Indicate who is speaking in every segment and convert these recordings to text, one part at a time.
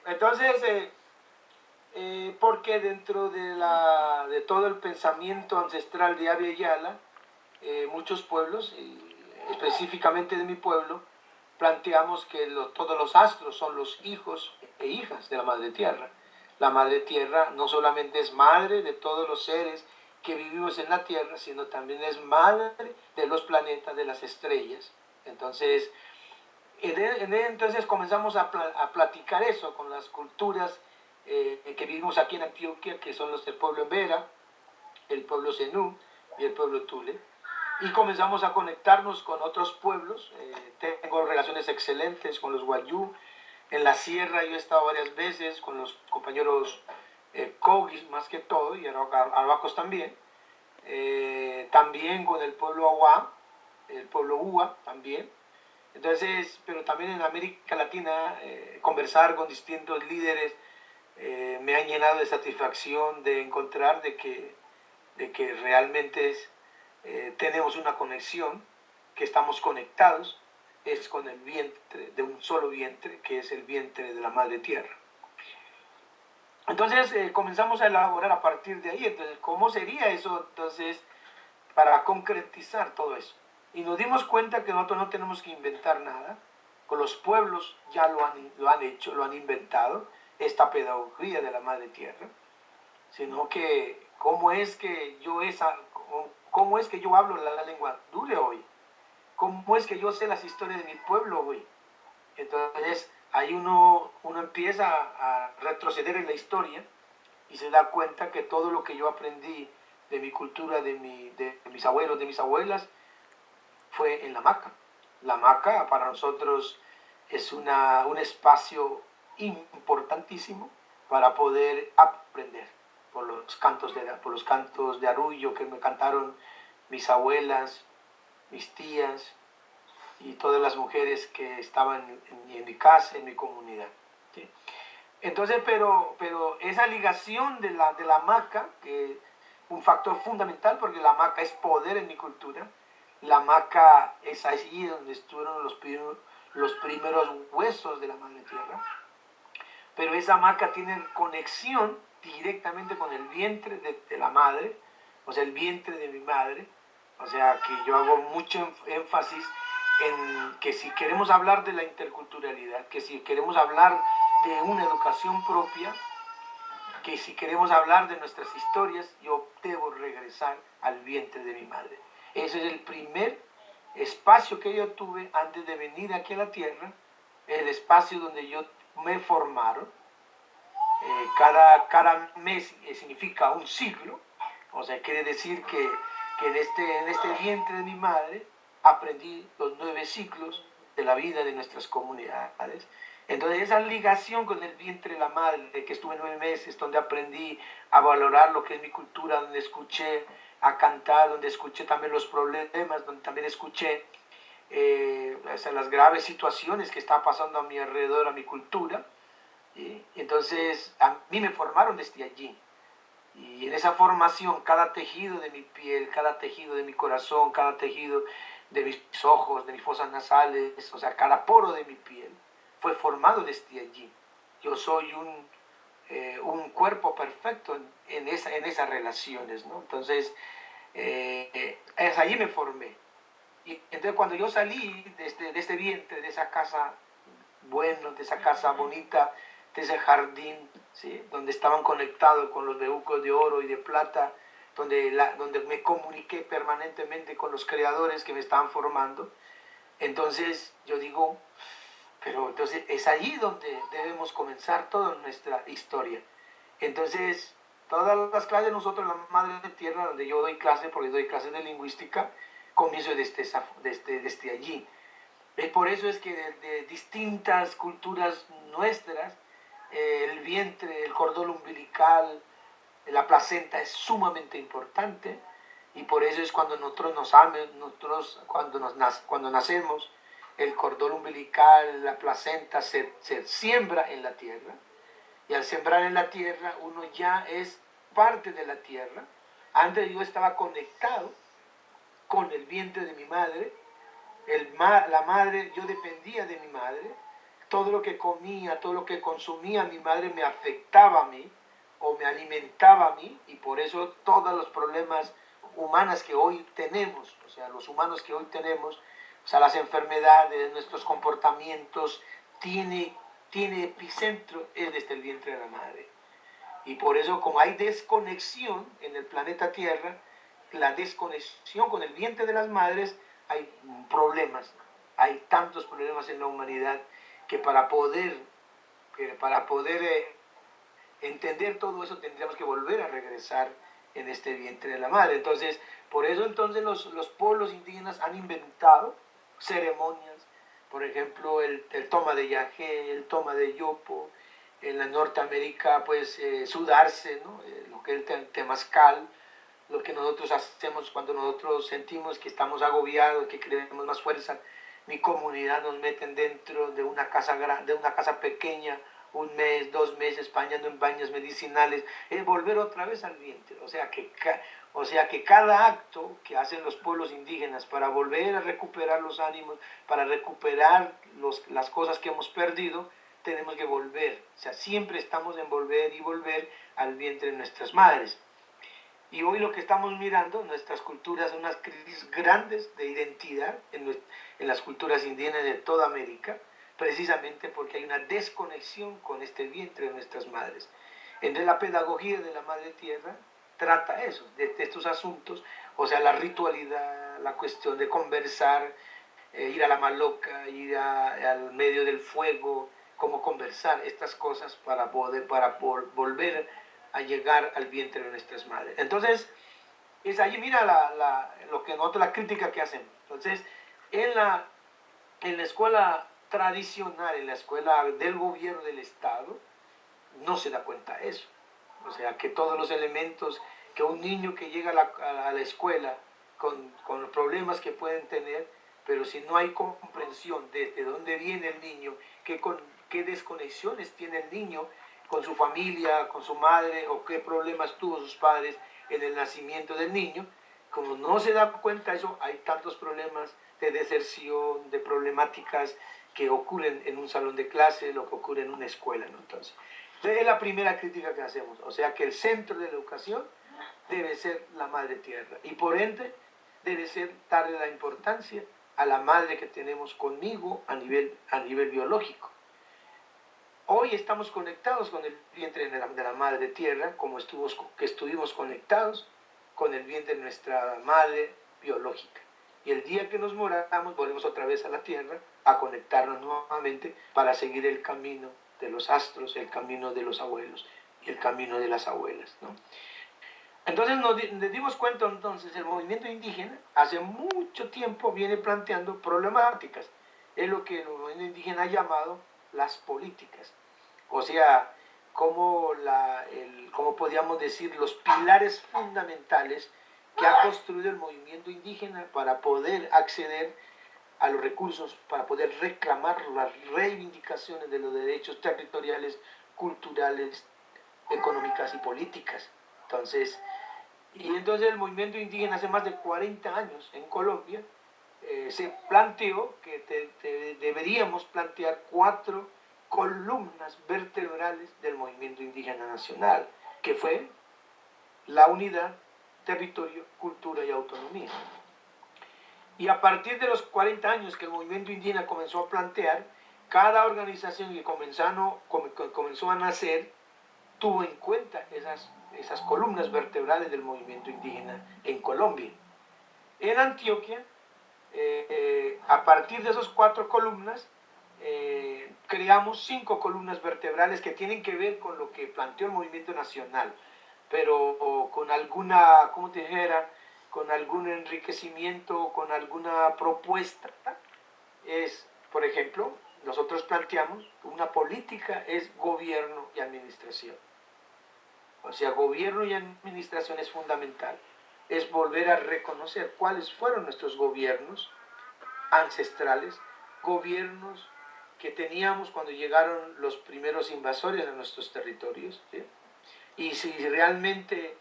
Speaker 1: Entonces, porque dentro de todo el pensamiento ancestral de Abya Yala, muchos pueblos, específicamente de mi pueblo, planteamos que todos los astros son los hijos e hijas de la Madre Tierra. La Madre Tierra no solamente es madre de todos los seres que vivimos en la Tierra, sino también es madre de los planetas, de las estrellas. Entonces, entonces comenzamos a platicar eso con las culturas que vivimos aquí en Antioquia, que son los del pueblo Embera, el pueblo Zenú y el pueblo Tule. Y comenzamos a conectarnos con otros pueblos. Tengo relaciones excelentes con los Wayuu. En la sierra yo he estado varias veces con los compañeros Kogis más que todo, y Arhuacos también. También con el pueblo Aguá, el pueblo Ua también. Entonces, pero también en América Latina, conversar con distintos líderes me ha llenado de satisfacción de encontrar de que realmente tenemos una conexión, que estamos conectados, es con el vientre, de un solo vientre, que es el vientre de la Madre Tierra. Entonces comenzamos a elaborar a partir de ahí, entonces, ¿cómo sería eso entonces para concretizar todo eso? Y nos dimos cuenta que nosotros no tenemos que inventar nada, con los pueblos ya lo han hecho, lo han inventado, esta pedagogía de la Madre Tierra, sino que cómo es que yo hablo la lengua dure hoy, cómo es que yo sé las historias de mi pueblo hoy. Entonces ahí uno empieza a retroceder en la historia y se da cuenta que todo lo que yo aprendí de mi cultura, de mis abuelos, de mis abuelas, fue en la hamaca. La hamaca para nosotros es un espacio importantísimo para poder aprender por los cantos de arrullo que me cantaron mis abuelas, mis tías y todas las mujeres que estaban en mi casa, en mi comunidad. ¿Sí? Entonces, pero esa ligación de la hamaca, que un factor fundamental, porque la hamaca es poder en mi cultura, la hamaca es allí donde estuvieron los primeros huesos de la Madre Tierra, pero esa hamaca tiene conexión directamente con el vientre de la madre, o sea, el vientre de mi madre, o sea, que yo hago mucho énfasis en que si queremos hablar de la interculturalidad, que si queremos hablar de una educación propia, que si queremos hablar de nuestras historias, yo debo regresar al vientre de mi madre. Ese es el primer espacio que yo tuve antes de venir aquí a la tierra, el espacio donde yo me formaron. Cada mes significa un siglo, o sea, quiere decir que en este vientre de mi madre aprendí los 9 ciclos de la vida de nuestras comunidades. Entonces esa ligación con el vientre de la madre, que estuve 9 meses, donde aprendí a valorar lo que es mi cultura, donde escuché a cantar, donde escuché también los problemas, donde también escuché las graves situaciones que estaban pasando a mi alrededor, a mi cultura. ¿Sí? Entonces a mí me formaron desde allí. Y en esa formación, cada tejido de mi piel, cada tejido de mi corazón, cada tejido de mis ojos, de mis fosas nasales, o sea, cada poro de mi piel, fue formado desde allí. Yo soy un cuerpo perfecto en esas relaciones, ¿no? Entonces, es allí me formé. Y entonces cuando yo salí de este vientre, de esa casa buena, de esa casa bonita, de ese jardín, ¿sí? Donde estaban conectados con los bejucos de oro y de plata, donde me comuniqué permanentemente con los creadores que me estaban formando. Entonces yo digo, pero entonces es ahí donde debemos comenzar toda nuestra historia. Entonces, todas las clases nosotros, la Madre de Tierra, donde yo doy clases, porque doy clases de lingüística, comienzo desde allí. Por eso es que de distintas culturas nuestras, el vientre, el cordón umbilical, la placenta es sumamente importante, y por eso es cuando cuando nacemos, el cordón umbilical, la placenta se siembra en la tierra, y al sembrar en la tierra uno ya es parte de la tierra. Antes yo estaba conectado con el vientre de mi madre, la madre, yo dependía de mi madre, todo lo que comía, todo lo que consumía mi madre me afectaba a mí o me alimentaba a mí, y por eso todos los problemas humanos que hoy tenemos, o sea, los humanos que hoy tenemos, o sea, las enfermedades, nuestros comportamientos, tiene epicentro es desde el vientre de la madre. Y por eso, como hay desconexión en el planeta Tierra, la desconexión con el vientre de las madres, hay problemas, hay tantos problemas en la humanidad que para poder entender todo eso tendríamos que volver a regresar en este vientre de la madre. Entonces, por eso entonces los pueblos indígenas han inventado ceremonias, por ejemplo, el toma de yagé, el toma de yopo, en la Norteamérica, pues sudarse, ¿no? Lo que es el temazcal, lo que nosotros hacemos cuando nosotros sentimos que estamos agobiados, que queremos más fuerza. Mi comunidad nos meten dentro de una casa grande, de una casa pequeña, un mes, 2 meses, bañando en baños medicinales, es volver otra vez al vientre. O sea que cada acto que hacen los pueblos indígenas para volver a recuperar los ánimos, para recuperar las cosas que hemos perdido, tenemos que volver. O sea, siempre estamos en volver y volver al vientre de nuestras madres. Y hoy lo que estamos mirando, nuestras culturas, unas crisis grandes de identidad en las culturas indígenas de toda América, precisamente porque hay una desconexión con este vientre de nuestras madres. Entonces la pedagogía de la Madre Tierra trata eso, de estos asuntos, o sea, la ritualidad, la cuestión de conversar, ir a la maloca, al medio del fuego, cómo conversar estas cosas para volver a llegar al vientre de nuestras madres. Entonces, es ahí, mira lo que nosotros, la crítica que hacemos. Entonces, en la escuela tradicional, en la escuela del gobierno del Estado, no se da cuenta de eso. O sea, que todos los elementos que un niño que llega a la escuela con los problemas que pueden tener, pero si no hay comprensión desde dónde viene el niño, qué desconexiones tiene el niño con su familia, con su madre, o qué problemas tuvo sus padres en el nacimiento del niño, como no se da cuenta de eso, hay tantos problemas de deserción, de problemáticas que ocurren en un salón de clase, lo que ocurre en una escuela, ¿no? Entonces, es la primera crítica que hacemos, o sea que el centro de la educación debe ser la madre tierra, y por ende debe ser darle la importancia a la madre que tenemos conmigo a nivel biológico. Hoy estamos conectados con el vientre de la madre tierra, como estuvimos conectados con el vientre de nuestra madre biológica. Y el día que nos moramos, volvemos otra vez a la tierra, a conectarnos nuevamente para seguir el camino de los astros, el camino de los abuelos y el camino de las abuelas, ¿no? Entonces nos dimos cuenta, entonces, el movimiento indígena hace mucho tiempo viene planteando problemáticas. Es lo que el movimiento indígena ha llamado las políticas. O sea, como podríamos decir, los pilares fundamentales que ha construido el movimiento indígena para poder acceder a los recursos, para poder reclamar las reivindicaciones de los derechos territoriales, culturales, económicas y políticas. Entonces el movimiento indígena hace más de 40 años en Colombia se planteó que deberíamos plantear 4 columnas vertebrales del movimiento indígena nacional, que fue la unidad, territorio, cultura y autonomía. Y a partir de los 40 años que el movimiento indígena comenzó a plantear, cada organización que comenzó a nacer tuvo en cuenta esas columnas vertebrales del movimiento indígena en Colombia. En Antioquia, a partir de esas 4 columnas, creamos 5 columnas vertebrales que tienen que ver con lo que planteó el movimiento nacional, pero con alguna, ¿cómo te dijera?, con algún enriquecimiento, con alguna propuesta. Por ejemplo, nosotros planteamos una política es gobierno y administración. O sea, gobierno y administración es fundamental. Es volver a reconocer cuáles fueron nuestros gobiernos ancestrales, gobiernos que teníamos cuando llegaron los primeros invasores a nuestros territorios, ¿sí? Y si realmente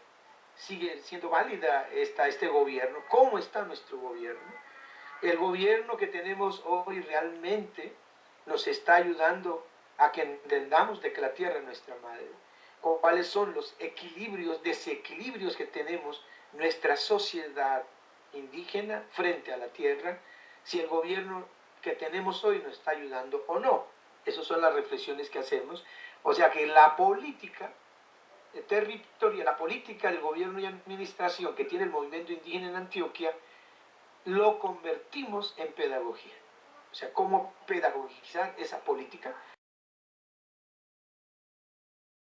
Speaker 1: sigue siendo válida este gobierno, cómo está nuestro gobierno. El gobierno que tenemos hoy realmente nos está ayudando a que entendamos de que la tierra es nuestra madre, cuáles son los equilibrios, desequilibrios que tenemos nuestra sociedad indígena frente a la tierra, si el gobierno que tenemos hoy nos está ayudando o no. Esas son las reflexiones que hacemos. O sea que la política territorial, la política del gobierno y administración que tiene el movimiento indígena en Antioquia, lo convertimos en pedagogía. O sea, cómo pedagogizar esa política